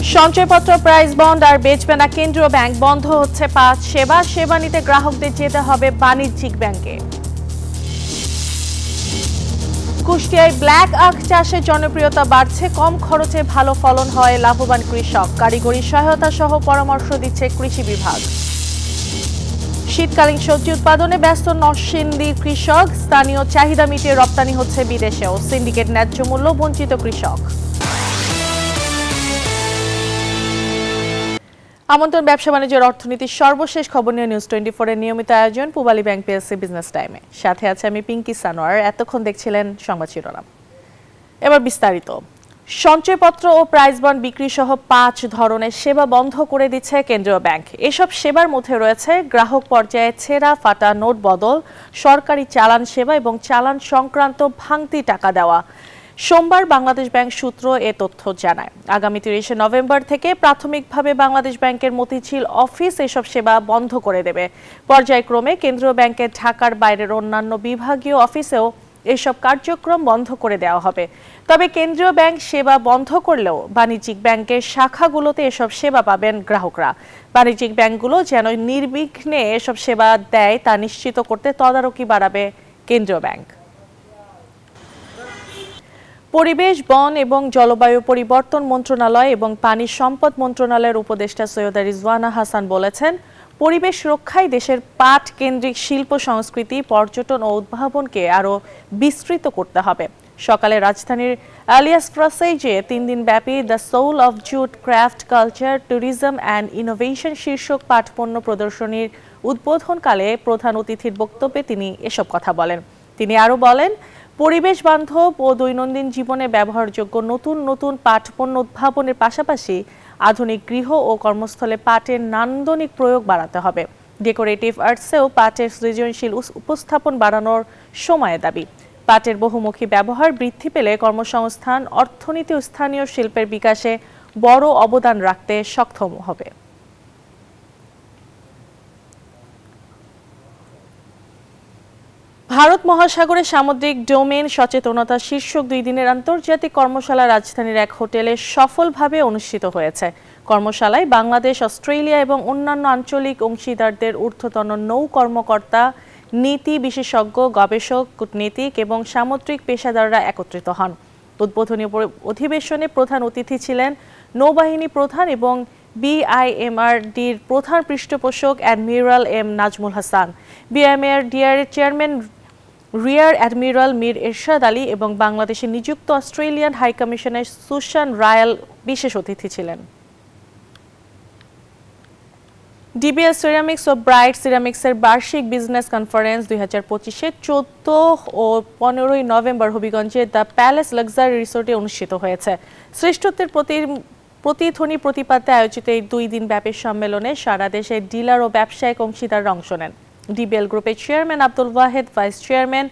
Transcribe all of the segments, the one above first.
সঞ্চয়পত্র, price bond আর বেচবে না কেন্দ্রীয় ব্যাংক, বন্ধ হচ্ছে 5 সেবা। সেবা নিতে গ্রাহকদের যেতে হবে বাণিজ্যিক ব্যাংকে। কুষ্টিয়ায় ব্ল্যাক আখ চাষের জনপ্রিয়তা বাড়ছে, কম খরচে ভালো ফলন হয়, লাভবান কৃষক। কারিগরি সহায়তা সহ পরামর্শ দিচ্ছে কৃষি বিভাগ। শীতকালীন সবজি উৎপাদনে ব্যস্ত নরসিংদী কৃষক, স্থানীয় চাহিদা মিটিয়ে রপ্তানি হচ্ছে বিদেশেও। সিন্ডিকেট ন্যায্য মূল্য বঞ্চিত কৃষক। আমন্ত্রণ ব্যবসা বাণিজ্যের অর্থনীতির সর্বশেষ খবর নিয়ে নিউজ 24 এর নিয়মিত আয়োজন পূবালী ব্যাংক পিএলসি বিজনেস টাইমে। সাথে আছে আমি পিঙ্কি সানোয়ার। এতক্ষণ দেখছিলেন সংবাদ শিরোনাম, এবার বিস্তারিত। সঞ্চয়পত্র ও প্রাইস বন্ড বিক্রি সহ 5 ধরনের সেবা বন্ধ করে দিচ্ছে কেন্দ্রীয় ব্যাংক। এসব সেবার মধ্যে রয়েছে গ্রাহক পর্যায়ে ছেঁড়া ফাটা নোট বদল, সরকারি চালান সেবা এবং চালান সংক্রান্ত ভাঙতি টাকা দেওয়া। সোমবার বাংলাদেশ ব্যাংক সূত্র এ তথ্য জানায়। আগামী 30 নভেম্বর থেকে প্রাথমিকভাবে বাংলাদেশ ব্যাংকের মতিঝিল অফিস এসব সেবা বন্ধ করে দেবে। পর্যায়ক্রমে কেন্দ্রীয় ব্যাংকের ঢাকার বাইরের অন্যান্য বিভাগীয় অফিসেও এসব কার্যক্রম বন্ধ করে দেওয়া হবে। তবে কেন্দ্রীয় ব্যাংক সেবা বন্ধ করলেও বাণিজ্যিক ব্যাংকের শাখাগুলোতে এসব সেবা পাবেন গ্রাহকরা। বাণিজ্যিক ব্যাংকগুলো যেন নির্বিঘ্নে এসব সেবা দেয় তা নিশ্চিত করতে তদারকি বাড়াবে কেন্দ্রীয় ব্যাংক। পরিবেশ, বন এবং জলবায়ু পরিবর্তন মন্ত্রণালয় এবং পানি সম্পদ মন্ত্রণালয়ের উপদেষ্টা সৈয়দা রিজওয়ানা হাসান বলেছেন, পরিবেশ রক্ষায় দেশের পাট কেন্দ্রিক শিল্প সংস্কৃতি, পর্যটন ও উদ্ভাবনকে আরও বিস্তৃত করতে হবে। সকালে রাজধানীর আলিয়াস ফ্রাসেজে 3 দিন ব্যাপী the soul of jute craft culture, tourism and innovation শীর্ষক পাট পণ্য প্রদর্শনীর উদ্বোধনকালে প্রধান অতিথির বক্তব্যে তিনি এসব কথা বলেন। তিনি আরও বলেন, পরিবেশ বান্ধব ও দৈনন্দিন জীবনে ব্যবহারযোগ্য নতুন নতুন পাট পণ্য উদ্ভাবনের পাশাপাশি আধুনিক গৃহ ও কর্মস্থলে পাটের নান্দনিক প্রয়োগ বাড়াতে হবে। ডেকোরেটিভ আর্টসেও পাটের সৃজনশীল উপস্থাপন বাড়ানোর সময় দাবি। পাটের বহুমুখী ব্যবহার বৃদ্ধি পেলে কর্মসংস্থান, অর্থনীতি ও স্থানীয় শিল্পের বিকাশে বড় অবদান রাখতে সক্ষম হবে। ভারত মহাসাগরে সামুদ্রিক ডোমেন সচেতনতা শীর্ষক 2 দিনের আন্তর্জাতিক কর্মশালা রাজধানীর এক হোটেলে সফলভাবে অনুষ্ঠিত হয়েছে। কর্মশালায় বাংলাদেশ, অস্ট্রেলিয়া এবং অন্যান্য আঞ্চলিক অংশীদারদের ঊর্ধ্বতন নৌ কর্মকর্তা, নীতি বিশেষজ্ঞ, গবেষক, কূটনীতিক এবং সামুদ্রিক পেশাদাররা একত্রিত হন। উদ্বোধনী অধিবেশনে প্রধান অতিথি ছিলেন নৌবাহিনী প্রধান এবং বিআইএমআরডির প্রধান পৃষ্ঠপোষক অ্যাডমিরাল এম নাজমুল হাসান, বিআইএমআরডির chairman rear admiral Mir Ershad Ali এবং বাংলাদেশে নিযুক্ত অস্ট্রেলিয়ান হাইকমিশনার সুশান রায়াল বিশেষ অতিথি ছিলেন। ডিবিএল সিরামিক্স ও ব্রাইট সিরামিক্সের বার্ষিক বিজনেস কনফারেন্স 2025-এর 14 ও 15 নভেম্বর হবিগঞ্জে দ্য প্যালেস লাক্সারি রিসোর্টে অনুষ্ঠিত হয়েছে। শ্রেষ্ঠত্বের প্রতিধ্বনি প্রতিপাদ্যে আয়োজিত এই 2 দিন ব্যাপী সম্মেলনে সারা দেশের ডিলার ও ব্যবসায়িক অংশীদাররা অংশ নেন। ডিবিএল গ্রুপের chairman Abdul Wahed, vice chairman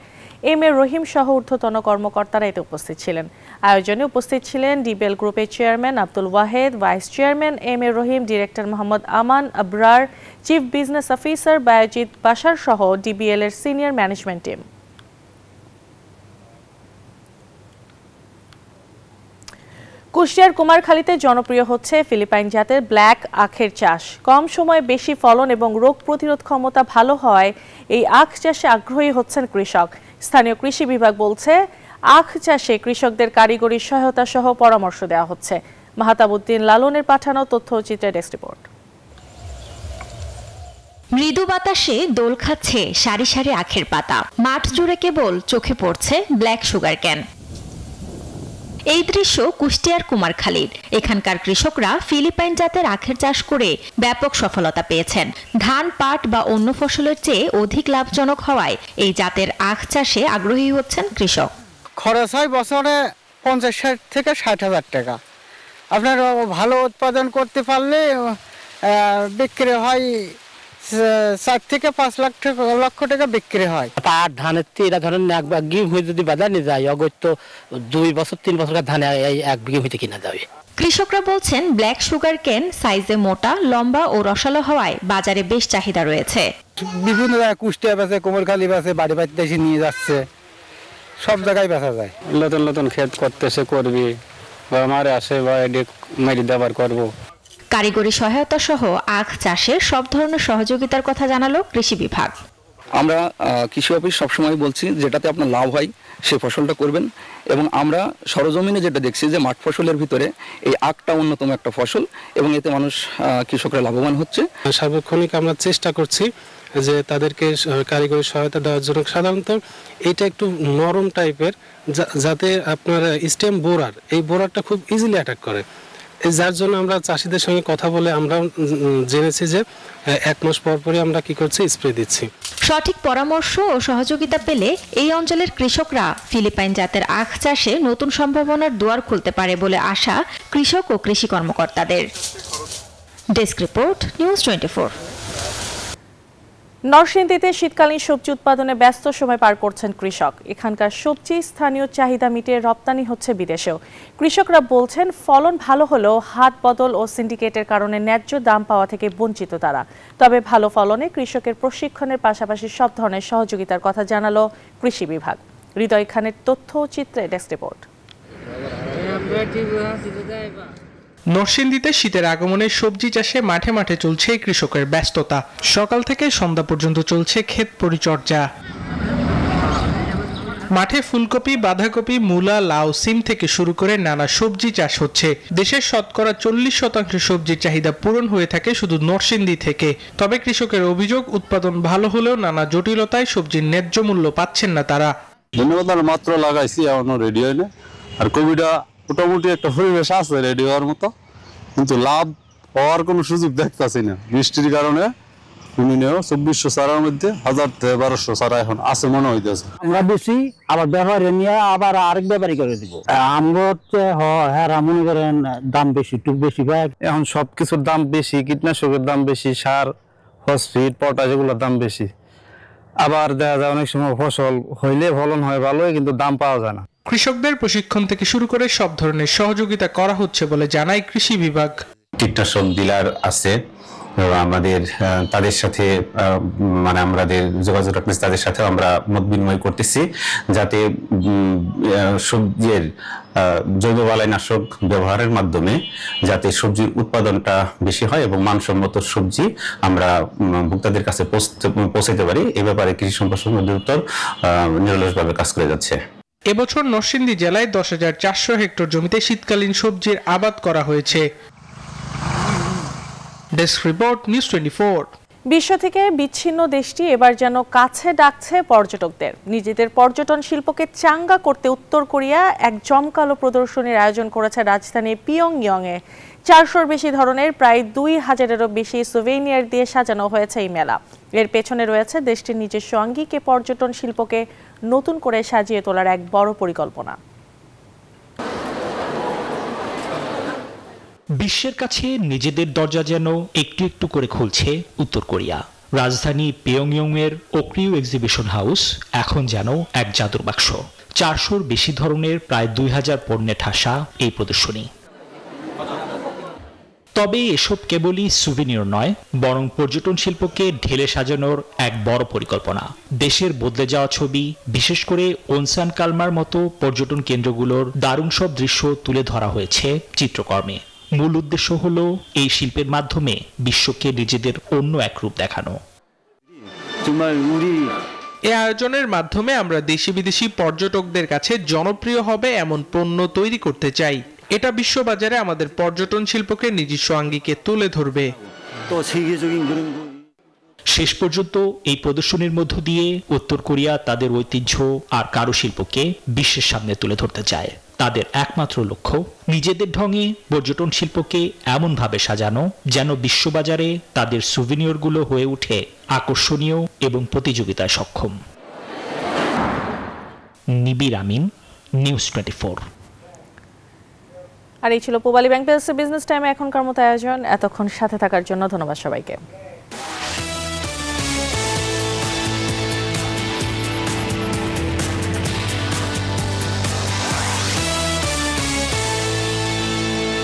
M A Rahim সহ ঊর্ধ্বতন কর্মকর্তারা এতে উপস্থিত ছিলেন। আয়োজনে উপস্থিত ছিলেন ডিবিএল গ্রুপের chairman Abdul Wahed, vice chairman M A Rahim, director Mohammad Aman Abrar, chief business officer Bayazid Bashar সহ ডিবিএল এর সিনিয়র ম্যানেজমেন্ট টিম। কুষ্টিয়ার কুমারখালীতে জনপ্রিয় হচ্ছে ফিলিপাইন জাতের ব্ল্যাক আখের চাষ। কম সময়ে বেশি ফলন এবং রোগ প্রতিরোধ ক্ষমতা ভালো হওয়ায় এই আখ চাষে আগ্রহী হচ্ছেন কৃষক। স্থানীয় কৃষি বিভাগ বলছে, আখ চাষে কৃষকদের কারিগরি সহায়তা সহ পরামর্শ দেওয়া হচ্ছে। মাহতাবউদ্দিন লালনের পাঠানো তথ্যচিত্রের ডেস্ক রিপোর্ট। মৃদু বাতাসে দোল খাচ্ছে সারি সারি আখের পাতা, মাঠ জুড়ে কেবল চোখে পড়ছে ব্ল্যাক সুগার ক্যান। এই দৃশ্য কুষ্টিয়ার কুমারখালীর। এখানকার কৃষকরা ফিলিপাইন জাতের আখের চাষ করে ব্যাপক সফলতা পেয়েছেন। ধান, পাট বা অন্য ফসলের চেয়ে অধিক লাভজনক হওয়ায় এই জাতের আখ চাষে আগ্রহী হচ্ছেন কৃষক। খরচ হয় বছরে 50 থেকে 60,000 টাকা। আপনার ভালো উৎপাদন করতে পারলে বিক্রি হয় 4 থেকে 5 লক্ষ টাকা বিক্রি হয়। পাট, ধানের এরা ধরেন 1 বিঘে হয়ে যদি বাজার নিয়ে যায়, অগত্য 2 বছর 3 বছর ধানে 1 বিঘে হইতে কিনা যাবে। কৃষকরা বলছেন, ব্ল্যাক সুগার কেন সাইজে মোটা, লম্বা ও রসালো হওয়ায় বাজারে বেশ চাহিদা রয়েছে। বিভিন্ন জায়গায় কুষ্টিয়া বেচে, কুমারখালী বেচে, বাড়ি বাড়িতে এসে নিয়ে যাচ্ছে, সব জায়গায় বেচা যায়। নতুন নতুন ক্ষেত করতেছে, করবি বা মারে আসে বা এটি মেরে ব্যবহার করবো। কারিগরি সহায়তা সহ আখ চাষে সব ধরনের সহযোগিতার কথা জানালো কৃষি বিভাগ। আমরা কৃষি অফিস সবসময় বলছি যেটাতে আপনার লাভ হয় সেই ফসলটা করবেন, এবং আমরা সরজমিনে যেটা দেখছি যে মাঠ ফসলের ভিতরে এই আখটা অন্যতম একটা ফসল এবং এতে মানুষ কৃষকরা লাভবান হচ্ছে। সার্বক্ষণিক আমরা চেষ্টা করছি যে তাদেরকে কারিগরি সহায়তা দেওয়ার জন্য। সাধারণত এটা একটু নরম টাইপের, যাতে আপনার স্টেম বোরার, এই বোরারটা খুব ইজিলি অ্যাটাক করে, যার জন্য আমরা চাষিদের সঙ্গে কথা বলে আমরা জেনেছি যে 1 মাস পরপরই আমরা কি করছি, স্প্রে দিচ্ছি। সঠিক পরামর্শ ও সহযোগিতা পেলে এই অঞ্চলের কৃষকরা ফিলিপাইন জাতের আখ চাষে নতুন সম্ভাবনার দুয়ার খুলতে পারে বলে আশা কৃষক ও কৃষি কর্মকর্তাদের। Desk report, news 24। নরসিংদীতে শীতকালীন সবজি উৎপাদনে ব্যস্ত সময় পার করছেন কৃষক। এখানকার সবজি স্থানীয় চাহিদা মিটিয়ে রপ্তানি হচ্ছে বিদেশেও। কৃষকরা বলছেন ফলন ভালো হলেও হাট বদল ও সিন্ডিকেটের কারণে ন্যায্য দাম পাওয়া থেকে বঞ্চিত তারা। তবে ভালো ফলনে কৃষকের প্রশিক্ষণের পাশাপাশি সব ধরনের সহযোগিতার কথা জানালো কৃষি বিভাগ। হৃদয় খানের তথ্য চিত্রে ডেস্ক রিপোর্ট। নরসিংদীতে শীতের আগমনে সবজি চাষে মাঠে মাঠে চলছে কৃষকের ব্যস্ততা। সকাল থেকে সন্ধ্যা পর্যন্ত চলছে ক্ষেত পরিচর্যা। মাঠে ফুলকপি, বাঁধাকপি, মূলা, লাউ, সিম থেকে শুরু করে নানা সবজি চাষ হচ্ছে। দেশের শতকরা 40% সবজির চাহিদা পূরণ হয়ে থাকে শুধু নরসিংদী থেকে। তবে কৃষকের অভিযোগ, উৎপাদন ভালো হলেও নানা জটিলতায় সবজির ন্যায্য মূল্য পাচ্ছেন না তারা। ধন্যবাদ, মাত্র লাগাইছি, এখনো রেডি হয় না। আর কবিটা মোটামুটি একটা পরিবেশ আছে রেডি হওয়ার মতো, কিন্তু লাভ হওয়ার কোনো সুযোগ দেখতেছি না। বৃষ্টির কারণে 2400 চারার মধ্যে 1000 থেকে 1200 চারা এখন আছে মনে হইতেছে। আমরা বেশি আবার ব্যবহারে নিয়ে আবার আরেক ব্যাপারই করে দিব। আমরা হচ্ছে হ্যাঁ মনে করেন দাম বেশি, টুক বেশি পায়। এখন সবকিছুর দাম বেশি, কীটনাশকের দাম বেশি, সার, ফসফেট, পটাশ এগুলোর দাম বেশি। আবার দেখা যায় অনেক সময় ফসল হইলে ফলন হয় ভালোই, কিন্তু দাম পাওয়া যায় না। কৃষকদের প্রশিক্ষণ থেকে শুরু করে সব ধরনের সহযোগিতা করা হচ্ছে বলে জানায় কৃষি বিভাগ। কীটনাশক ডিলার আছে আমাদের, তাদের সাথে মানে আমাদের যোগাযোগ রাখতেছি, তাদের সাথে আমরা মত বিনিময় করতেছি যাতে সবজির জৈব বালাইনাশক ব্যবহারের মাধ্যমে যাতে সবজির উৎপাদনটা বেশি হয় এবং মানসম্মত সবজি আমরা ভোক্তাদের কাছে পৌঁছাতে পারি। এ ব্যাপারে কৃষি সম্প্রসারণ অধিদপ্তর নিরলসভাবে কাজ করে যাচ্ছে। এবছর নরসিংদী জেলায় 10,400 হেক্টর জমিতে শীতকালীন সবজির আবাদ করা হয়েছে। Desk report, news 24। বিশ্ব থেকে বিচ্ছিন্ন দেশটি এবার যেন কাছে ডাকছে পর্যটকদের। নিজেদের পর্যটন শিল্পকে চাঙ্গা করতে উত্তর কোরিয়া এক জমকালো প্রদর্শনীর আয়োজন করেছে রাজধানী পিয়ংইয়ংয়ে। 400-র বেশি ধরনের প্রায় 2000-এরও বেশি সুভেনিয়ার দিয়ে সাজানো হয়েছে এই মেলা। এর পেছনে রয়েছে দেশটির নিজস্ব আঙ্গিকে পর্যটন শিল্পকে নতুন করে সাজিয়ে তোলার এক বড় পরিকল্পনা। বিশ্বের কাছে নিজেদের দরজা যেন একটু একটু করে খুলছে উত্তর কোরিয়া। রাজধানী পিয়ংইয়ংয়ের ওক্রিউ এক্সিবিশন হাউস এখন যেন এক জাদুর বাক্স। 400-র বেশি ধরনের প্রায় 2000 পণ্যে ঠাসা এই প্রদর্শনী। তবে এসব কেবলই সুভেনিয়র নয়, বরং পর্যটন শিল্পকে ঢেলে সাজানোর এক বড় পরিকল্পনা। দেশের বদলে যাওয়া ছবি, বিশেষ করে ওনসান কালমার মতো পর্যটন কেন্দ্রগুলোর দারুণ সব দৃশ্য তুলে ধরা হয়েছে চিত্রকর্মে। মূল উদ্দেশ্য হলো এই শিল্পের মাধ্যমে বিশ্বকে নিজেদের অন্য এক রূপ দেখানো। এই আয়োজনের মাধ্যমে আমরা দেশি বিদেশি পর্যটকদের কাছে জনপ্রিয় হবে এমন পণ্য তৈরি করতে চাই। এটা বিশ্ববাজারে আমাদের পর্যটন শিল্পকে নিজস্ব আঙ্গিকে তুলে ধরবে। শেষ পর্যন্ত এই প্রদর্শনীর মধ্য দিয়ে উত্তর কোরিয়া তাদের ঐতিহ্য আর কারুশিল্পকে বিশ্বের সামনে তুলে ধরতে চায়। তাদের একমাত্র লক্ষ্য নিজেদের ঢঙে পর্যটন শিল্পকে এমনভাবে সাজানো যেন বিশ্ববাজারে তাদের সুভেনিয়রগুলো হয়ে ওঠে আকর্ষণীয় এবং প্রতিযোগিতায় সক্ষম। নিবির আমিন, নিউজ 24। আর এই ছিল পূবালী ব্যাংক পিএলসি বিজনেস টাইমে এখনকার মতো আয়োজন। এতক্ষণ সাথে থাকার জন্য ধন্যবাদ সবাইকে।